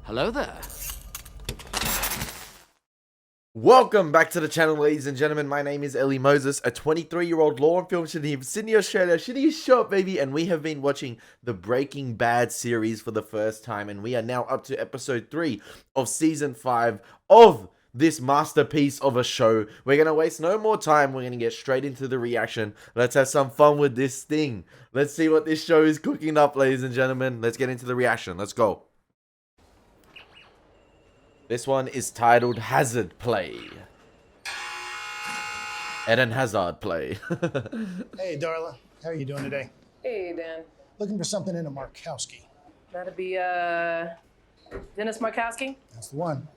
Hello there. Welcome back to the channel, ladies and gentlemen. My name is Elie Moses, a 23-year-old law and film student here from Sydney, Australia. Shitty shop, baby. And we have been watching the Breaking Bad series for the first time. And we are now up to episode 3 of season 5 of this masterpiece of a show. We're going to waste no more time. We're going to get straight into the reaction. Let's have some fun with this thing. Let's see what this show is cooking up, ladies and gentlemen. Let's get into the reaction. Let's go. This one is titled Hazard Play. Eden Hazard Play. Hey, Darla. How are you doing today? Hey, Dan. Looking for something in a Markowski. That'd be, Dennis Markowski? That's the one.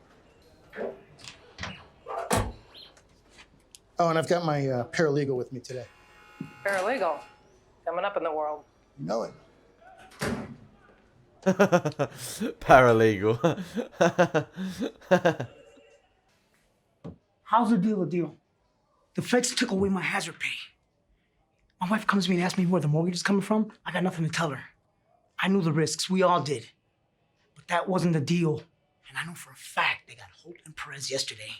Oh, and I've got my paralegal with me today. Paralegal. Coming up in the world. You know it. Paralegal. How's the deal a deal? The feds took away my hazard pay. My wife comes to me and asks me where the mortgage is coming from. I got nothing to tell her. I knew the risks. We all did. But that wasn't the deal. And I know for a fact they got Holt and Perez yesterday.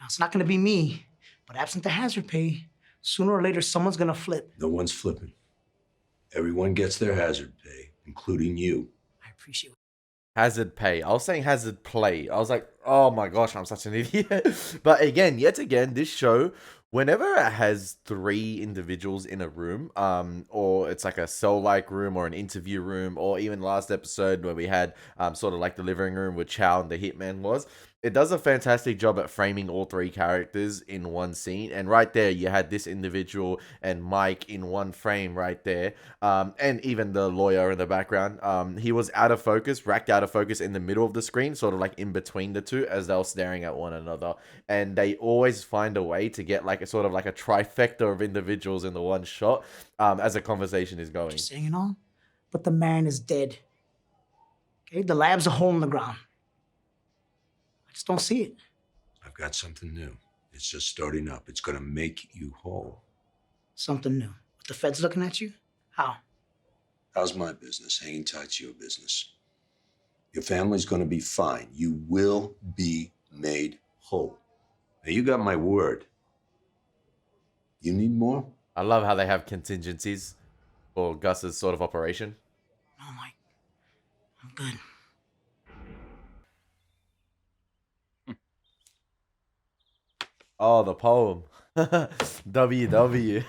Now, it's not going to be me, but absent the hazard pay, sooner or later, someone's going to flip. No one's flipping. Everyone gets their hazard pay, including you. I appreciate it. Hazard Pay. I was saying Hazard Play. I was like, oh my gosh, I'm such an idiot. But again, yet again, this show, whenever it has 3 individuals in a room, or it's like a cell-like room or an interview room, or even last episode where we had sort of like the living room where Chow and the hitman was, it does a fantastic job at framing all 3 characters in one scene. And right there, you had this individual and Mike in one frame right there. And even the lawyer in the background. He was out of focus, racked out of focus in the middle of the screen, sort of like in between the two as they were staring at one another. And they always find a way to get like a sort of like a trifecta of individuals in the one shot as a conversation is going. Just saying it all, but the man is dead. Okay, the lab's a hole in the ground. I just don't see it. I've got something new. It's just starting up. It's gonna make you whole. Something new. With the feds looking at you? How? How's my business? Hanging tight to your business. Your family's gonna be fine. You will be made whole. Now, you got my word. You need more? I love how they have contingencies for Gus's sort of operation. No, Mike. I'm good. Oh, the poem. WW.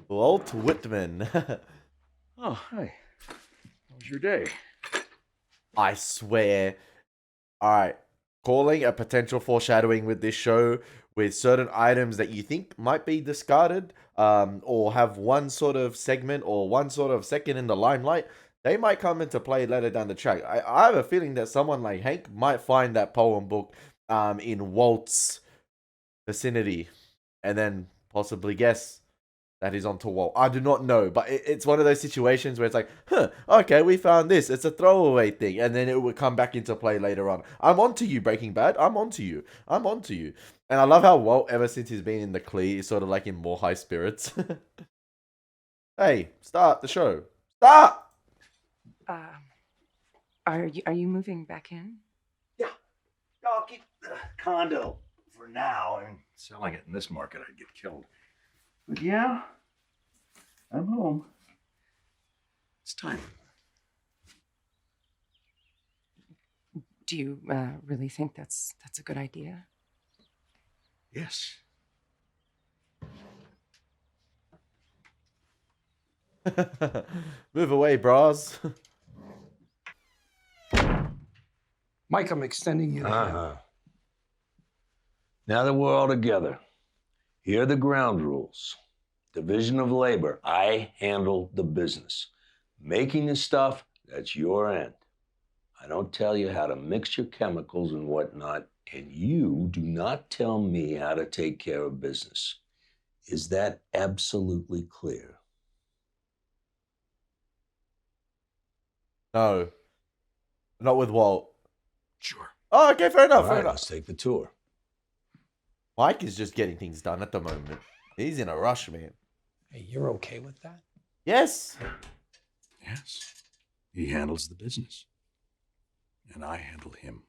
Walt Whitman. Oh, hi. How was your day? I swear. Alright. Calling a potential foreshadowing with this show with certain items that you think might be discarded, or have one sort of segment or one sort of second in the limelight, they might come into play later down the track. I have a feeling that someone like Hank might find that poem book in Walt's vicinity and then possibly guess that he's onto Walt. I do not know, but it's one of those situations where it's like, okay, we found this. It's a throwaway thing, and then it would come back into play later on. I'm onto you, Breaking Bad. I'm onto you. And I love how Walt, ever since he's been in the clear, is sort of like in more high spirits. Hey, start the show. Start! Are you moving back in? Yeah. I'll keep the condo for now. I mean, selling it in this market, I'd get killed. But yeah, I'm home. It's time. Do you really think that's a good idea? Yes. Move away, bras. Mike, I'm extending you. Uh-huh. Now that we're all together, here are the ground rules. Division of labor. I handle the business. Making the stuff, that's your end. I don't tell you how to mix your chemicals and whatnot, and you do not tell me how to take care of business. Is that absolutely clear? No. Not with Walt. Sure. Oh, okay, fair enough, All fair right, enough. let's take the tour. Mike is just getting things done at the moment. He's in a rush, man. Hey, you're okay with that? Yes. Yes. He handles the business. and I handle him.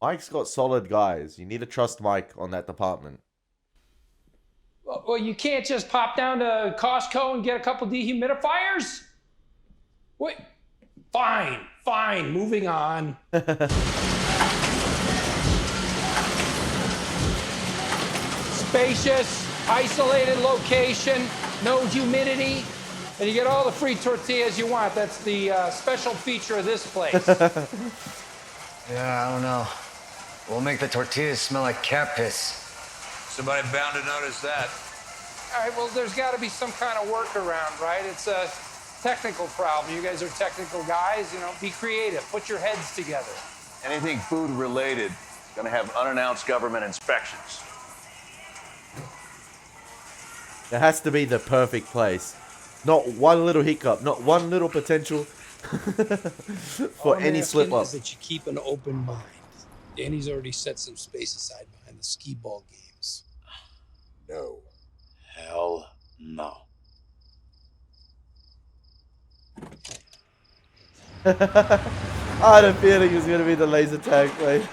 Mike's got solid guys. You need to trust Mike on that department. Well, you can't just pop down to Costco and get a couple dehumidifiers? Wait. Fine. Moving on. Spacious, isolated location, no humidity, and you get all the free tortillas you want. That's the special feature of this place. Yeah, I don't know. We'll make the tortillas smell like cat piss. Somebody bound to notice that. All right, well, there's got to be some kind of workaround, right? It's a technical problem. You guys are technical guys, be creative. Put your heads together. Anything food related is going to have unannounced government inspections. It has to be the perfect place. Not one little hiccup, not one little potential for any slip up. Is that you keep an open mind. Danny's already set some space aside behind the skee ball games. No. Hell no. I had a feeling it was going to be the laser tag place.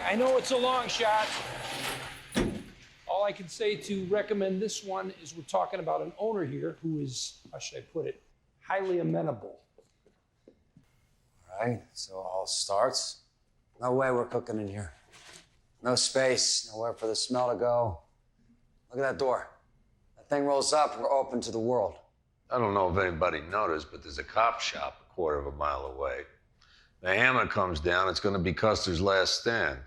I know it's a long shot. All I can say to recommend this one is we're talking about an owner here who is, how should I put it, highly amenable. All right, so all starts. No way we're cooking in here. No space, nowhere for the smell to go. Look at that door. That thing rolls up, we're open to the world. I don't know if anybody noticed, but there's a cop shop a quarter of a mile away. The hammer comes down, it's going to be Custer's last stand.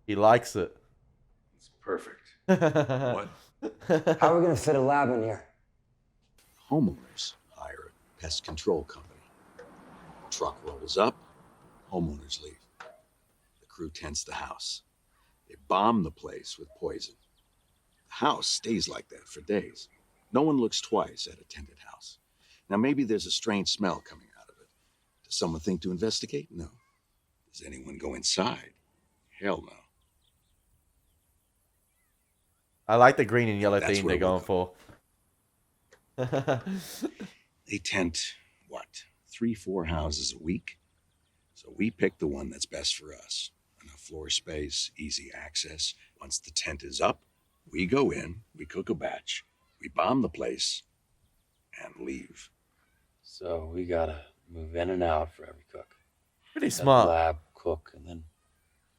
He likes it. It's perfect. What? How are we gonna fit a lab in here? Homeowners hire a pest control company. Truck rolls up, homeowners leave. The crew tents the house. They bomb the place with poison. The house stays like that for days. No one looks twice at a tented house. Now maybe there's a strange smell coming out of it. Does someone think to investigate? No. Does anyone go inside? Hell no. I like the green and yellow That's theme where they're we're going for. They tent, what, 3-4 houses a week? So we pick the one that's best for us. Enough floor space, easy access. Once the tent is up, we go in, we cook a batch, we bomb the place, and leave. So we gotta move in and out for every cook. Pretty smart. Lab, cook, and then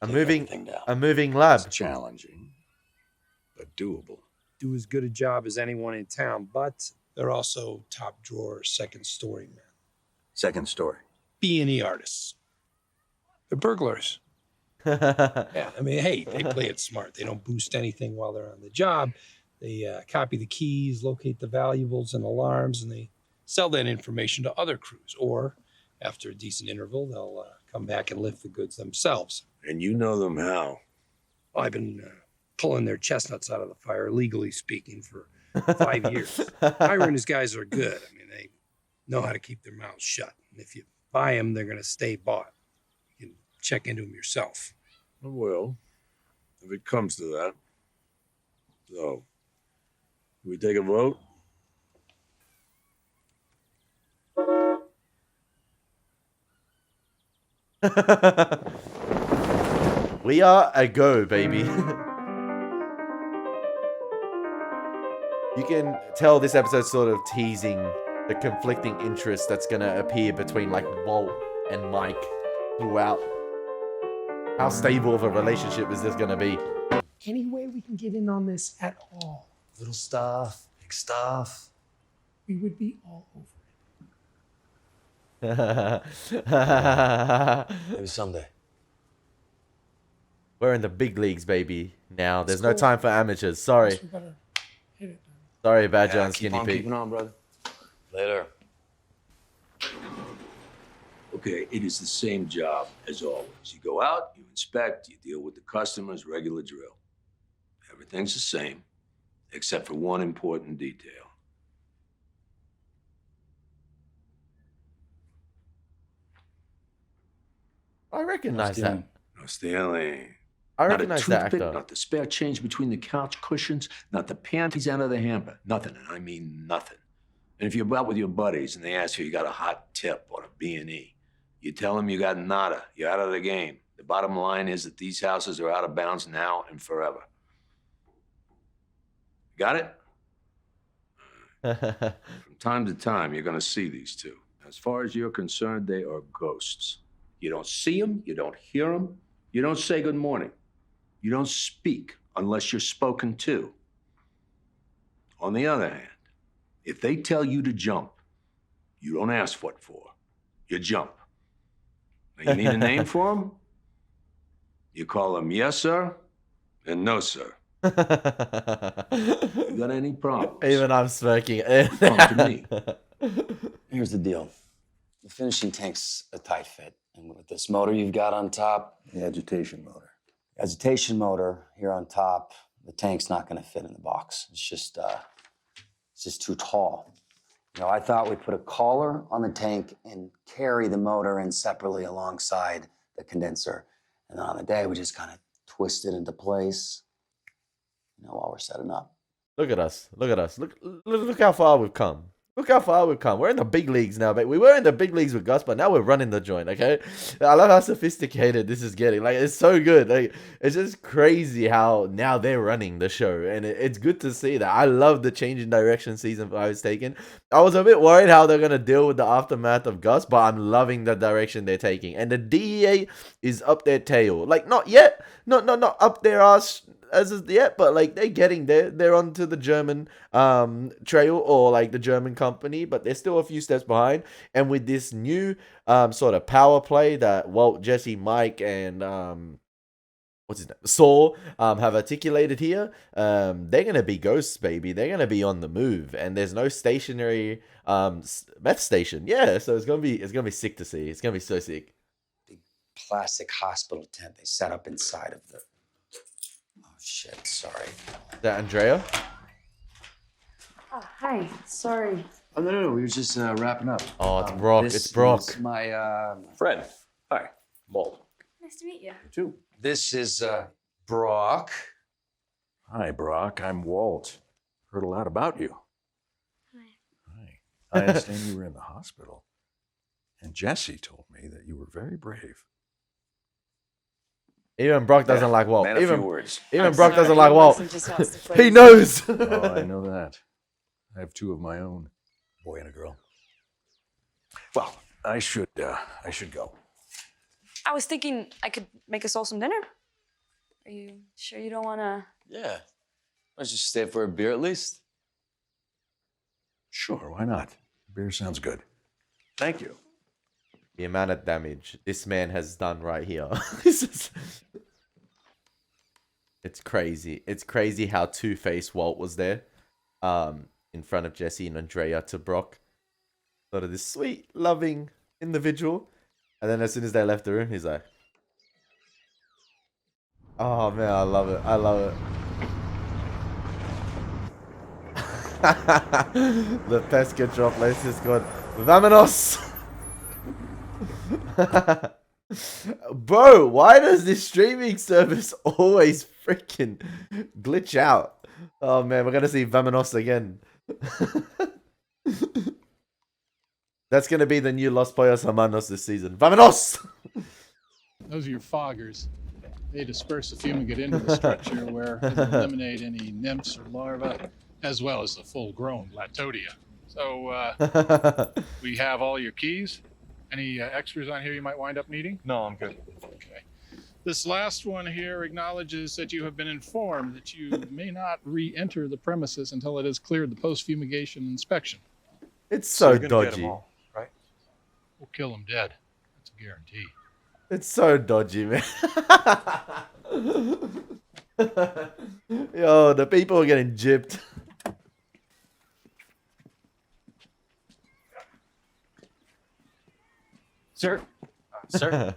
A take moving, everything down. a moving lab. It's challenging, but doable. Do as good a job as anyone in town, but they're also top drawer, second story men. Second story. B&E artists. They're burglars. Yeah, I mean, hey, they play it smart. They don't boost anything while they're on the job. They copy the keys, locate the valuables and alarms, and they sell that information to other crews. Or after a decent interval, they'll come back and lift the goods themselves. And you know them how? Well, I've been pulling their chestnuts out of the fire, legally speaking, for 5 years. Ira and his guys are good. I mean, they know how to keep their mouths shut. And if you buy them, they're going to stay bought. You can check into them yourself. Well, if it comes to that. So, we take a vote? We are a go, baby. You can tell this episode's sort of teasing the conflicting interest that's going to appear between like Walt and Mike throughout. How stable of a relationship is this going to be? Any way we can get in on this at all, Little stuff, big stuff. we would be all over Maybe someday. We're in the big leagues, baby. Now, there's no time for amateurs. Sorry. it. We better hit it. Sorry, Badger and keep Skinny on Pete. keeping on, brother. Later. Okay, it is the same job as always. You go out, you inspect, you deal with the customers, regular drill. Everything's the same, except for one important detail. I recognize that. No stealing. I Not a recognize that toothpick, actor. not the spare change between the couch cushions, not the panties out of the hamper. Nothing, and I mean nothing. And if you're out with your buddies and they ask you got a hot tip on a B&E, you tell them you got nada. You're out of the game. The bottom line is that these houses are out of bounds now and forever. Got it? From time to time, you're going to see these two. As far as you're concerned, they are ghosts. You don't see them, you don't hear them, you don't say good morning. You don't speak unless you're spoken to. On the other hand, if they tell you to jump, you don't ask what for. You jump. Now, you need a name for them? You call them yes, sir, and no, sir. You got any problems? Even I'm smoking. Come to me. Here's the deal. The finishing tank's a tight fit. And with this motor you've got on top, The agitation motor. agitation motor here on top, the tank's not going to fit in the box. It's just too tall. You know, I thought we'd put a collar on the tank and carry the motor in separately alongside the condenser. And then on the day, we just kind of twist it into place, you know, while we're setting up. Look at us. Look at us. Look how far we've come. Look how far we've come. We're in the big leagues now, but we were in the big leagues with Gus, but now we're running the joint, okay? I love how sophisticated this is getting. Like, it's so good. Like, it's just crazy how now they're running the show, and it's good to see that. I love the change in direction season 5 is taking. I was a bit worried how they're going to deal with the aftermath of Gus, but I'm loving the direction they're taking. And the DEA is up their tail. Like, not yet. Not up their ass as of yet, but like they're getting there. They're onto the German trail, or like the German company, but they're still a few steps behind. And with this new sort of power play that Walt, Jesse, Mike, and what's his name, Saul have articulated here, they're gonna be ghosts, baby. They're gonna be on the move, and there's no stationary meth station. Yeah, so it's gonna be sick to see. It's gonna be so sick. Big plastic hospital tent they set up inside of the. Shit, sorry. Is that Andrea? Oh, hi. Sorry. Oh, no, we were just wrapping up. Oh, it's Brock. This It's Brock. is my Fred. Hi. Walt. Nice to meet you. You too. This is Brock. Hi, Brock. I'm Walt. Heard a lot about you. Hi. Hi. I understand you were in the hospital. And Jesse told me that you were very brave. Even Brock doesn't like Walt. Man, a few words. Even I'm Brock sorry, doesn't like he Walt. wasn't just wants to play He with knows. Oh, I know that. I have two of my own, a boy and a girl. Well, I should go. I was thinking I could make us all some dinner. Are you sure you don't want to? Yeah. Why don't you stay for a beer at least? Sure, why not? Beer sounds good. Thank you. The amount of damage this man has done right here. It's crazy. It's crazy how two-faced Walt was there in front of Jesse and Andrea to Brock. Sort of this sweet, loving individual. And then as soon as they left the room, he's like, oh man, I love it. I love it. The pest control place is called Vamonos. Bro, why does this streaming service always freaking glitch out? Oh man, we're gonna see Vamonos again. That's gonna be the new Los Pollos Hermanos this season. Vamonos! Those are your foggers. They disperse the fumigate into the structure where it will eliminate any nymphs or larvae, as well as the full-grown Latodia. So we have all your keys. Any extras on here you might wind up needing? No, I'm good. Okay. This last one here acknowledges that you have been informed that you may not re-enter the premises until it has cleared the post-fumigation inspection. It's so you're gonna get 'em dodgy. all, right? We'll kill them dead. That's a guarantee. It's so dodgy, man. Yo, the people are getting gypped. Sir? Sir?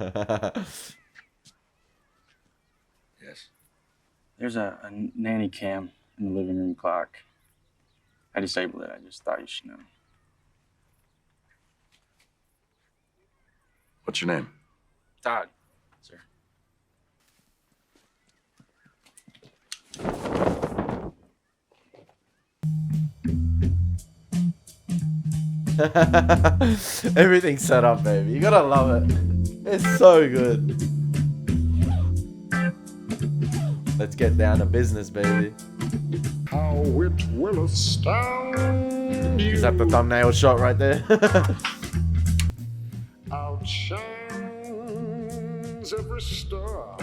Yes. There's a nanny cam in the living room clock. I disabled it. I just thought you should know. What's your name? Todd, sir. Everything's set up, baby. You gotta love it. It's so good. Let's get down to business, baby. How it will astound you. Is that the thumbnail shot right there? Outshines every star.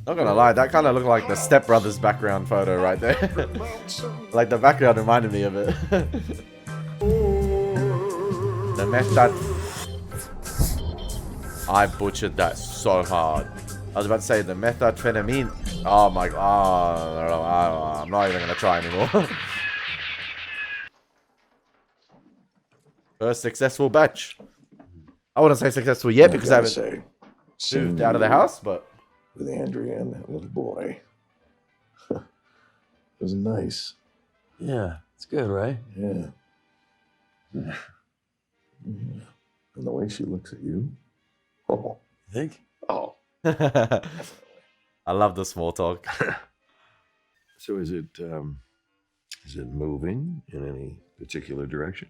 Not gonna lie, that kind of looked like the Step Brothers background photo right there. Like the background reminded me of it. The method. I butchered that so hard. I was about to say the methamphetamine. Oh my god. I'm not even gonna try anymore. First successful batch. I wouldn't say successful yet because I haven't moved out of the house, but With Andrea and that little boy. It was nice. Yeah, it's good, right? Yeah. Yeah. And the way she looks at you. Oh. You think? Oh. I love the small talk. So is it moving in any particular direction?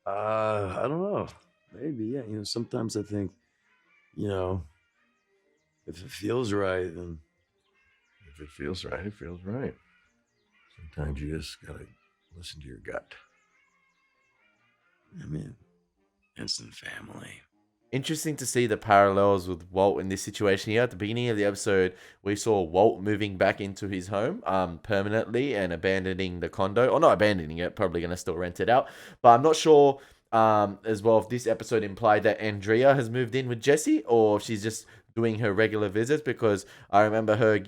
I don't know. Maybe, yeah. You know, sometimes I think, you know, if it feels right, then If it feels right, it feels right. Sometimes you just gotta listen to your gut. I mean, instant family. Interesting to see the parallels with Walt in this situation here. At the beginning of the episode, we saw Walt moving back into his home permanently and abandoning the condo. Or not abandoning it, probably going to still rent it out. But I'm not sure as well if this episode implied that Andrea has moved in with Jesse or if she's just doing her regular visits, because I remember her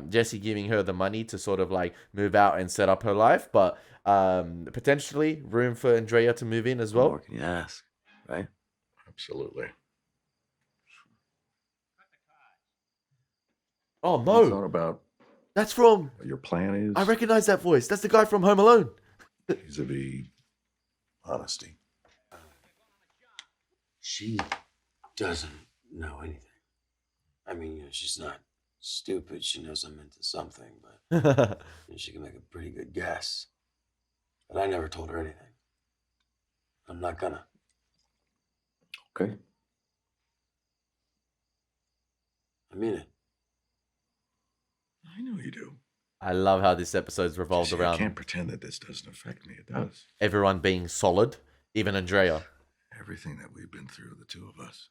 Jesse giving her the money to sort of like move out and set up her life. But potentially room for Andrea to move in as well. What more can you ask, right? Absolutely. Oh, You Mo. thought about That's from... what your plan is I recognize that voice. That's the guy from Home Alone. vis-a-vis honesty. She doesn't know anything. I mean, you know, she's not stupid. She knows I'm into something, but you know, she can make a pretty good guess. But I never told her anything. I'm not gonna. Okay. I mean it. I know you do. I love how this episode's revolved See, I around can't pretend that this doesn't affect me. It does. everyone being solid, even Andrea. Everything that we've been through, the two of us.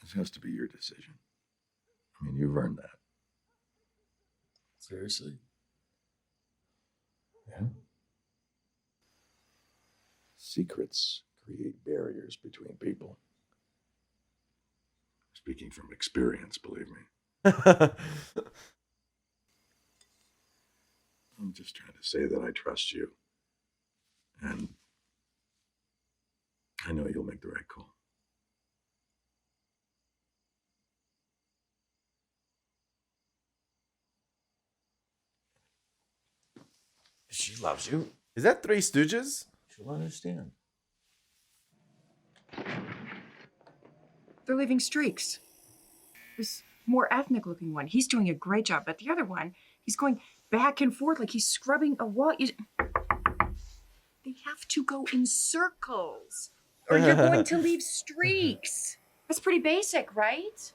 This has to be your decision. I mean, you've earned that. Seriously? Yeah. Secrets create barriers between people. Speaking from experience, believe me. I'm just trying to say that I trust you. And I know you'll make the right call. She loves you. Is that Three Stooges? She'll understand. They're leaving streaks. This more ethnic looking one, he's doing a great job, but the other one, he's going back and forth like he's scrubbing a wall. They have to go in circles, or you're going to leave streaks. That's pretty basic, right?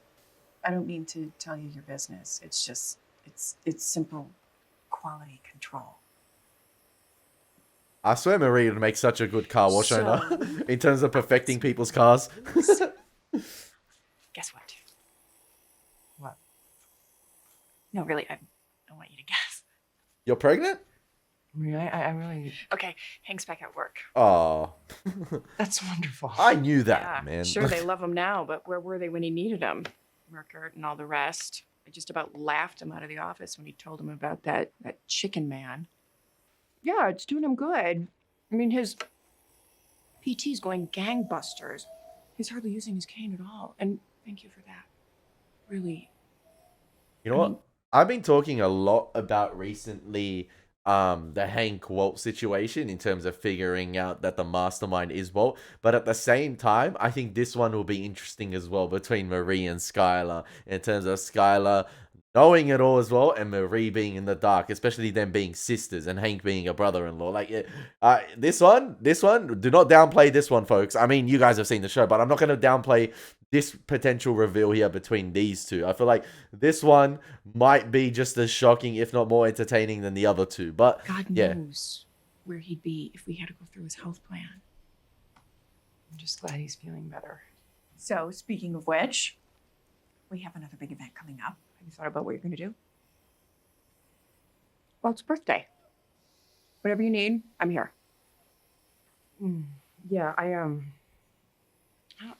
I don't mean to tell you your business. It's just, it's simple quality control. I swear Marie would make such a good car wash owner in terms of perfecting people's cars. Guess what? What? No, really, I don't want you to guess. You're pregnant? Really? I really... Okay, Hank's back at work. Oh. That's wonderful. I knew that, Yeah, man. sure, they love him now, but where were they when he needed them? Merkert and all the rest. I just about laughed him out of the office when he told him about that chicken man. Yeah, it's doing him good. I mean, his PT's going gangbusters. He's hardly using his cane at all. And thank you for that. Really. You know what? I've been talking a lot about recently the Hank Walt situation in terms of figuring out that the mastermind is Walt. But at the same time, I think this one will be interesting as well between Marie and Skylar in terms of Skylar knowing it all as well, and Marie being in the dark, especially them being sisters and Hank being a brother-in-law. Like, this one, do not downplay this one, folks. I mean, you guys have seen the show, but I'm not going to downplay this potential reveal here between these two. I feel like this one might be just as shocking, if not more entertaining than the other two. But God yeah. knows where he'd be if we had to go through his health plan. I'm just glad he's feeling better. So, speaking of which, we have another big event coming up. Have you thought about what you're going to do? Well, it's birthday. Whatever you need, I'm here. Yeah, I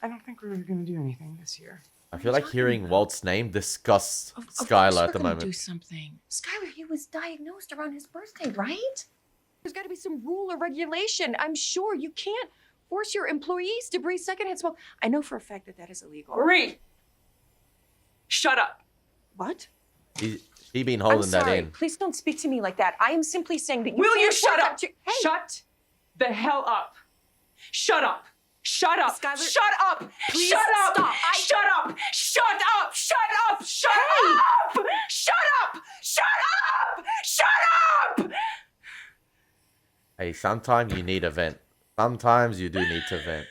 don't think we're going to do anything this year. I feel like hearing Walt's name disgusts Of Skylar course at the we're gonna moment. do something. Skylar, he was diagnosed around his birthday, right? There's got to be some rule or regulation. I'm sure you can't force your employees to breathe secondhand smoke. I know for a fact that that is illegal. Marie! Shut up! What? He been holding I'm that sorry. in. Please don't speak to me like that. I am simply saying that you Will you can't shut force up? that to- Hey. Shut the hell up! Shut up! Shut up! Skylar, shut up! please shut up! stop. Shut up! Shut up! Shut up! Shut Hey. up! Shut up! Shut up! Shut up! Hey, sometimes you need a vent. Sometimes you do need to vent.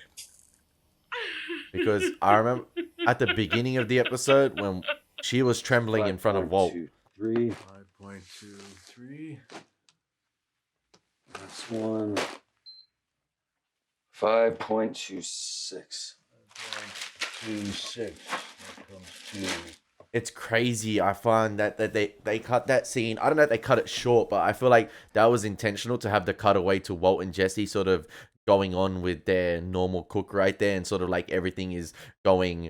Because I remember at the beginning of the episode when she was trembling in front of Walt. 3. 5.23. That's 1. 5.26. 5.26. That comes to... It's crazy. I find that they cut that scene. I don't know if they cut it short, but I feel like that was intentional to have the cutaway to Walt and Jesse sort of going on with their normal cook right there, and sort of like everything is going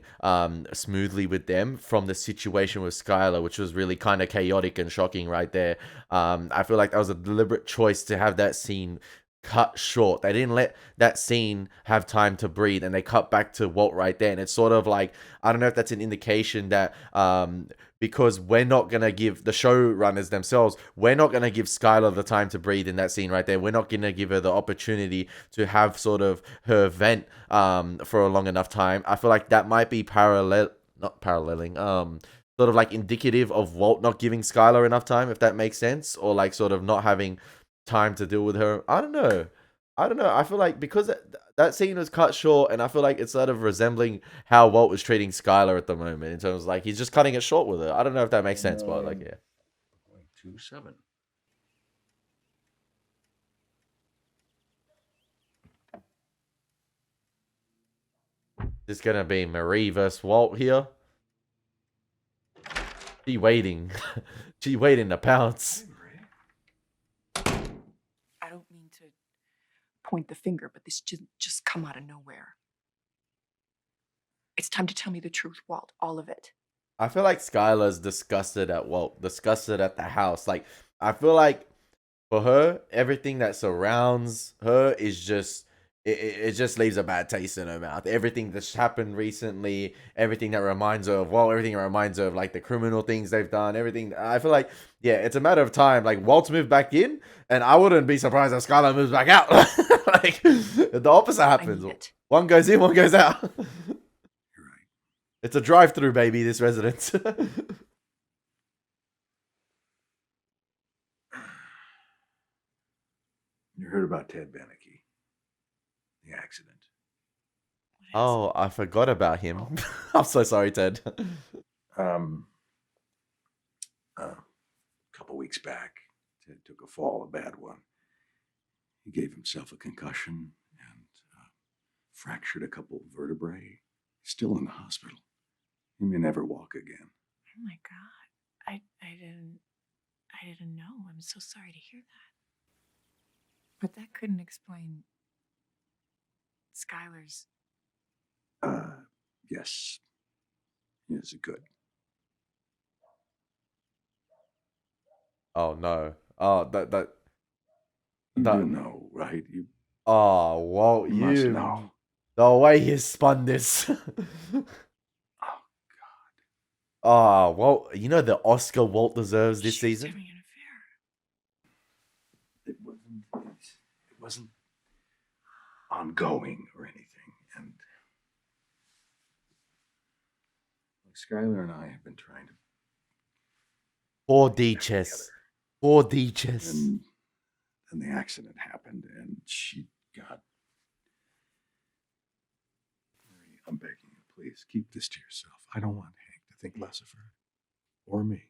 smoothly with them from the situation with Skylar, which was really kind of chaotic and shocking right there. I feel like that was a deliberate choice to have that scene cut short. They didn't let that scene have time to breathe, and they cut back to Walt right there. And it's sort of like, I don't know if that's an indication that because we're not gonna give the showrunners themselves, we're not gonna give Skylar the time to breathe in that scene right there. We're not gonna give her the opportunity to have sort of her vent for a long enough time. I feel like that might be not paralleling, sort of like indicative of Walt not giving Skylar enough time, if that makes sense, or like sort of not having time to deal with her. I don't know. I feel like because that scene was cut short, and I feel like it's sort of resembling how Walt was treating Skylar at the moment, in terms of like he's just cutting it short with her. I don't know if that makes sense, but like, yeah. 0.27. It's gonna be Marie versus Walt here. She waiting. She waiting to pounce. I don't mean to point the finger, but this just come out of nowhere. It's time to tell me the truth, Walt. All of it. I feel like Skylar's disgusted at Walt, disgusted at the house. Like, I feel like for her, everything that surrounds her is just, it just leaves a bad taste in her mouth. Everything that's happened recently, everything that reminds her of Walt, everything that reminds her of like the criminal things they've done, everything. I feel like, yeah, it's a matter of time. Like, Walt's moved back in, and I wouldn't be surprised if Skylar moves back out. Like, the opposite happens. One goes in, one goes out. It's a drive-through, baby, this residence. You heard about Ted Beneke, the accident. Oh, I forgot about him. I'm so sorry, Ted. A couple weeks back, Ted took a fall, a bad one. He gave himself a concussion and fractured a couple vertebrae. He's still in the hospital. He may never walk again. Oh my God. I didn't know. I'm so sorry to hear that. But that couldn't explain Skylar's. Yes. Yes, it could. Oh no. Oh, that. You do know, right? You Oh, Walt, must you know. The way he spun this. Oh, Walt, you know the Oscar Walt deserves this season? It wasn't ongoing or anything. And like Skylar and I have been trying to Poor D-Chess. Poor D-Chess. And then the accident happened, and she got. Marie, I'm begging you, please keep this to yourself. I don't want Hank to think less of her or me.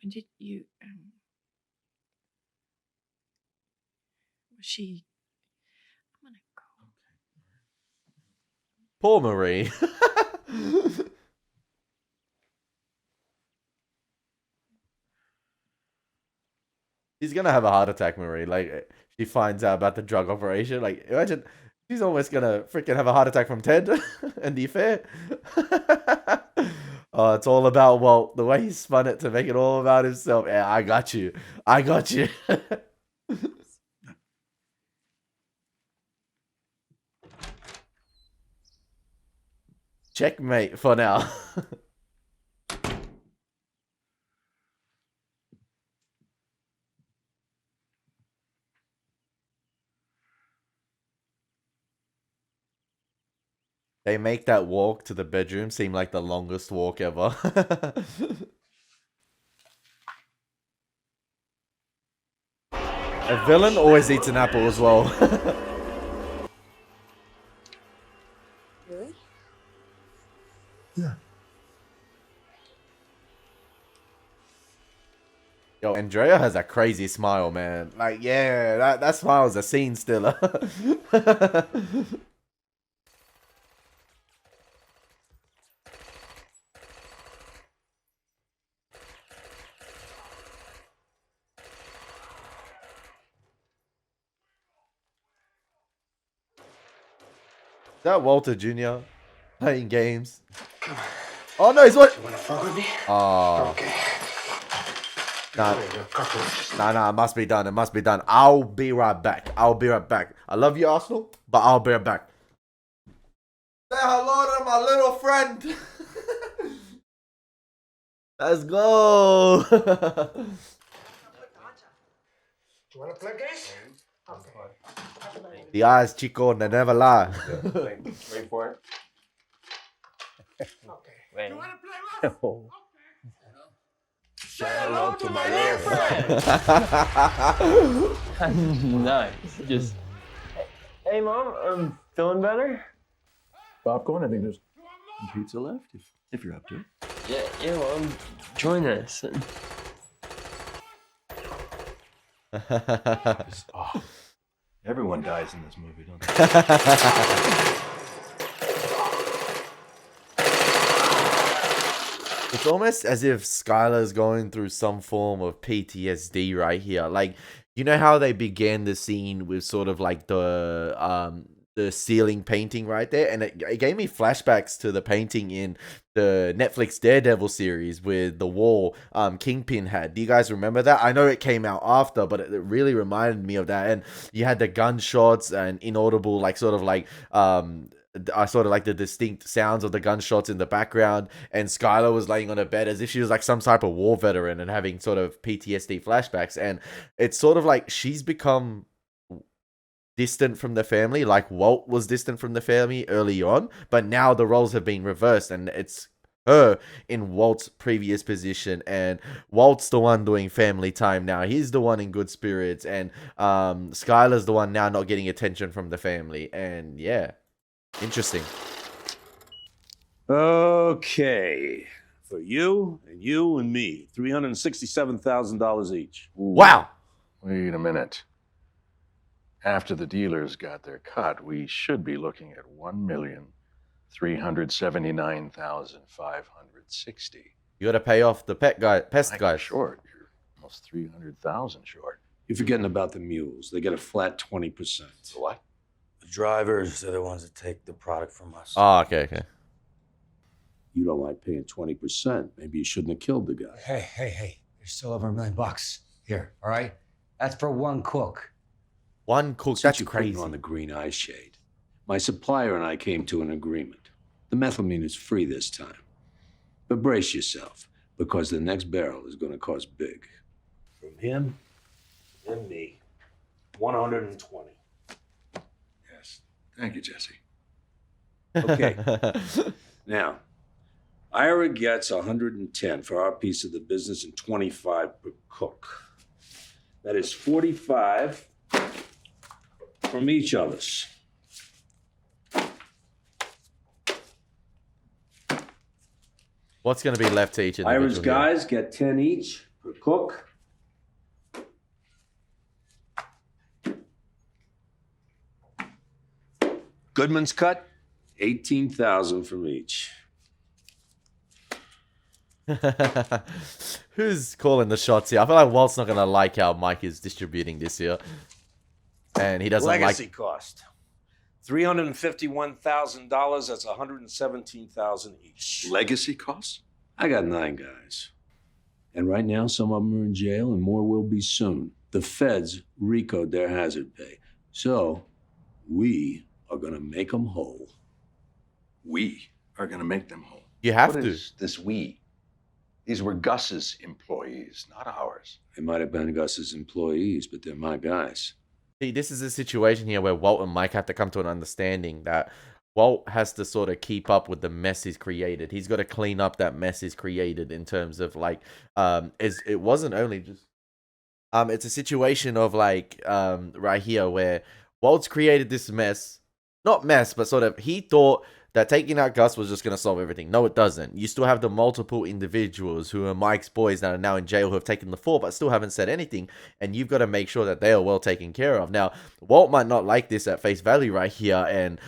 When did you, was she, I'm gonna go. Poor Marie. She's gonna have a heart attack, Marie. Like, she finds out about the drug operation. Like, imagine she's almost gonna freaking have a heart attack from Ted and the affair. Oh, it's all about Walt. The way he spun it to make it all about himself. Yeah, I got you. I got you. Checkmate for now. They make that walk to the bedroom seem like the longest walk ever. A villain always eats an apple as well. Really? Yeah. Yo, Andrea has a crazy smile, man. Like, yeah, that smile is a scene stiller. Is that Walter Jr. playing games? Oh no, he's what? You wanna fuck with me? Oh. Okay. Nah, it must be done. It must be done. I'll be right back. I'll be right back. I love you, Arsenal, but I'll be right back. Say hello to my little friend. Let's go. You wanna play games? Okay. The eyes, Chico, they never lie. Wait for it. Okay. You wanna play rough? Say hello to my little friend. Nice. Just. Hey, Mom, I'm feeling better. Popcorn? I think there's some pizza left if you're up to it. Yeah, Mom, join us. Oh, everyone dies in this movie, don't they? It's almost as if Skylar's going through some form of PTSD right here. Like, you know how they began the scene with sort of like the ceiling painting right there, and it gave me flashbacks to the painting in the Netflix Daredevil series with the wall Kingpin had. Do you guys remember that? I know it came out after, but it really reminded me of that. And you had the gunshots and inaudible, like sort of like I sort of like the distinct sounds of the gunshots in the background, and Skylar was laying on a bed as if she was like some type of war veteran and having sort of PTSD flashbacks. And it's sort of like she's become distant from the family, like Walt was distant from the family early on, but now the roles have been reversed, and it's her in Walt's previous position, and Walt's the one doing family time now. He's the one in good spirits, and Skylar's the one now not getting attention from the family. And yeah, interesting. Okay. For you and me, $367,000 each. Wow. Wait a minute. After the dealers got their cut, we should be looking at $1,379,560. You got to pay off the pest guy. Short. You're almost 300,000 short. You're forgetting about the mules. They get a flat 20%. What? The drivers are the ones that take the product from us. Oh, okay. You don't like paying 20%. Maybe you shouldn't have killed the guy. Hey. There's still over $1 million here, all right? That's for one cook. One cook, Since that's you're putting crazy. on the green eye shade, my supplier and I came to an agreement. The methylamine is free this time. But brace yourself, because the next barrel is going to cost big. From him and me, 120. Yes. Thank you, Jesse. Okay. Now, Ira gets 110 for our piece of the business and 25 per cook. That is 45 from each of us. What's going to be left to each individual? Ira's guys get 10 each per cook. Goodman's cut, 18,000 from each. Who's calling the shots here? I feel like Walt's not going to like how Mike is distributing this year. And he doesn't Legacy cost. $351,000. That's $117,000 each. Legacy costs? I got 9 guys. And right now, some of them are in jail, and more will be soon. The feds RICO'd their hazard pay. So, we are going to make them whole. We are going to make them whole. You have What to. is this we? These were Gus's employees, not ours. They might have been Gus's employees, but they're my guys. See, this is a situation here where Walt and Mike have to come to an understanding that Walt has to sort of keep up with the mess he's created. He's got to clean up that mess he's created in terms of like, it wasn't only just, it's a situation of like, right here where Walt's created this mess, not mess, but sort of, he thought that taking out Gus was just going to solve everything. No, it doesn't. You still have the multiple individuals who are Mike's boys that are now in jail who have taken the fall, but still haven't said anything. And you've got to make sure that they are well taken care of. Now, Walt might not like this at face value right here. And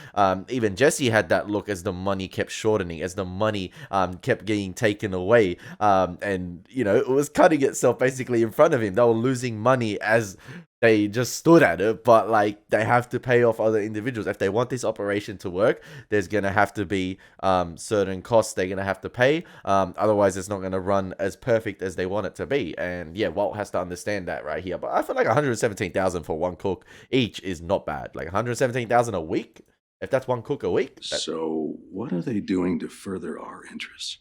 even Jesse had that look as the money kept shortening, as the money kept getting taken away. And, you know, it was cutting itself basically in front of him. They were losing money as they just stood at it, but like they have to pay off other individuals. If they want this operation to work, there's going to have to be certain costs they're going to have to pay. Otherwise, it's not going to run as perfect as they want it to be. And yeah, Walt has to understand that right here. But I feel like 117,000 for one cook each is not bad. Like 117,000 a week, if that's one cook a week. So what are they doing to further our interests?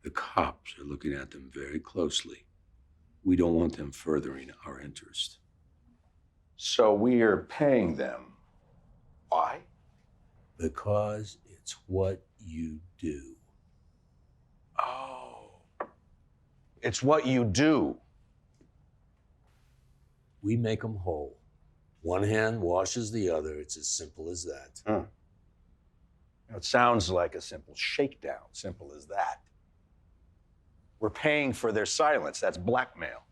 The cops are looking at them very closely. We don't want them furthering our interest. So we are paying them. Why? Because it's what you do. Oh. It's what you do. We make them whole. One hand washes the other. It's as simple as that. It sounds like a simple shakedown. Simple as that. We're paying for their silence. That's blackmail.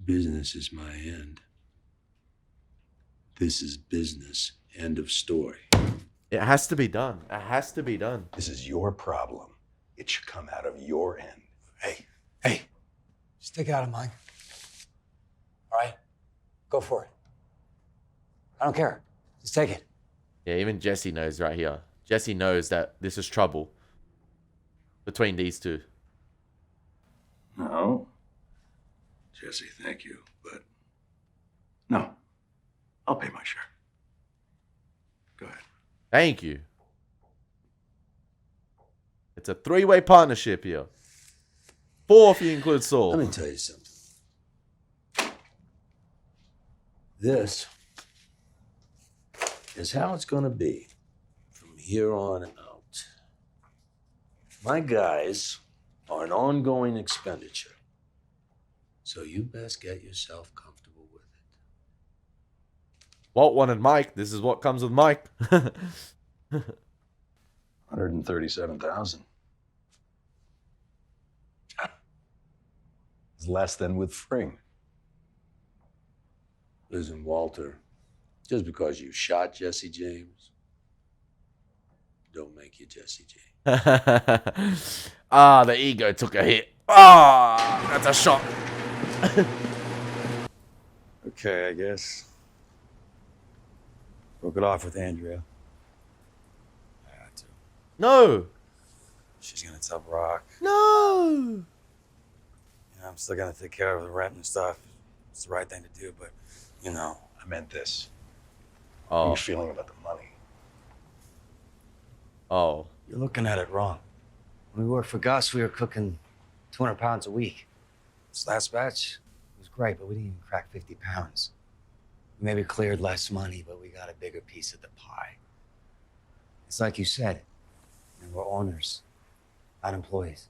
Business is my end. This is business. End of story. It has to be done. It has to be done. This is your problem. It should come out of your end. Hey, stick out of mine. All right? Go for it. I don't care. Just take it. Yeah, even Jesse knows right here. Jesse knows that this is trouble between these two. No. Jesse, thank you, but no. I'll pay my share. Go ahead. Thank you. It's a 3-way partnership here. 4 if you include Saul. Let me tell you something. This is how it's going to be from here on out. My guys are an ongoing expenditure. So you best get yourself comfortable with it. Walt wanted Mike. This is what comes with Mike. 137,000. It's less than with Fring. Listen, Walter, just because you shot Jesse James, don't make you Jesse James. The ego took a hit. That's a shot. Okay, I guess. Broke it off with Andrea. I had to. No. She's gonna tell Brock. No. Yeah, I'm still gonna take care of the rent and stuff. It's the right thing to do, but you know. I meant this. Oh. How are you feeling about the money? Oh. You're looking at it wrong. When we worked for Gus, we were cooking 200 pounds a week. This last batch was great, but we didn't even crack 50 pounds. We maybe cleared less money, but we got a bigger piece of the pie. It's like you said, And we're owners, not employees.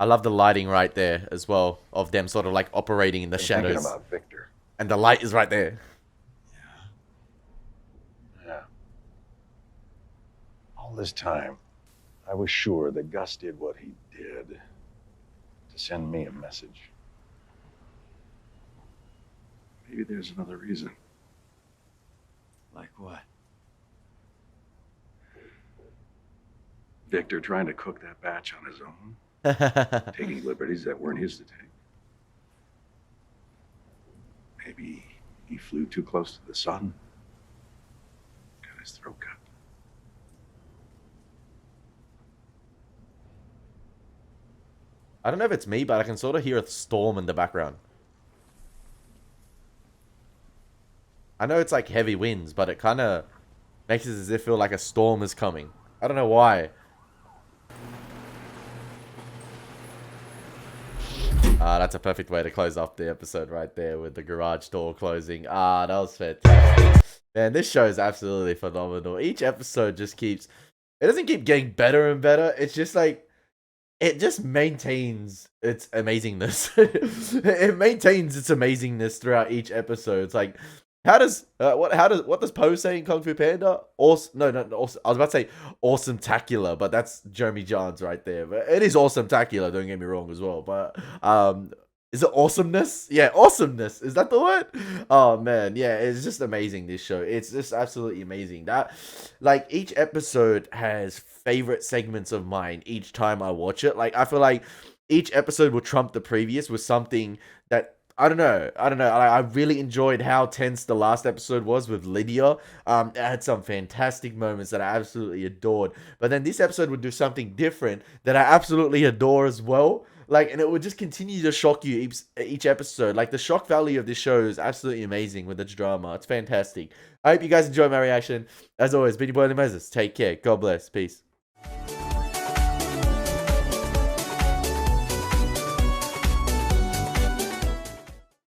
I love the lighting right there as well, of them sort of like operating in the I'm thinking shadows. about Victor. And the light is right there. Yeah. All this time, I was sure that Gus did what he did to send me a message. Maybe there's another reason. Like what? Victor trying to cook that batch on his own, taking liberties that weren't his to take. Maybe he flew too close to the sun, got his throat cut. I don't know if it's me, but I can sort of hear a storm in the background. I know it's like heavy winds, but it kind of makes it as if feel like a storm is coming. I don't know why. That's a perfect way to close off the episode right there with the garage door closing. That was fantastic. Man, this show is absolutely phenomenal. Each episode just keeps... It doesn't keep getting better and better. It's just like... It just maintains its amazingness. It maintains its amazingness throughout each episode. It's like... What does Poe say in Kung Fu Panda? Awesome, I was about to say awesome-tacular, but that's Jeremy Johns right there. But it is awesome-tacular, don't get me wrong as well. But is it awesomeness? Yeah, awesomeness. Is that the word? Oh man, yeah, it's just amazing, this show. It's just absolutely amazing. That, like, each episode has favorite segments of mine each time I watch it. Like, I feel like each episode will trump the previous with something that I don't know. I really enjoyed how tense the last episode was with Lydia. It had some fantastic moments that I absolutely adored. But then this episode would do something different that I absolutely adore as well. Like, and it would just continue to shock you each episode. Like, the shock value of this show is absolutely amazing with its drama. It's fantastic. I hope you guys enjoy my reaction. As always, been your boy Elie Moses. Take care. God bless. Peace.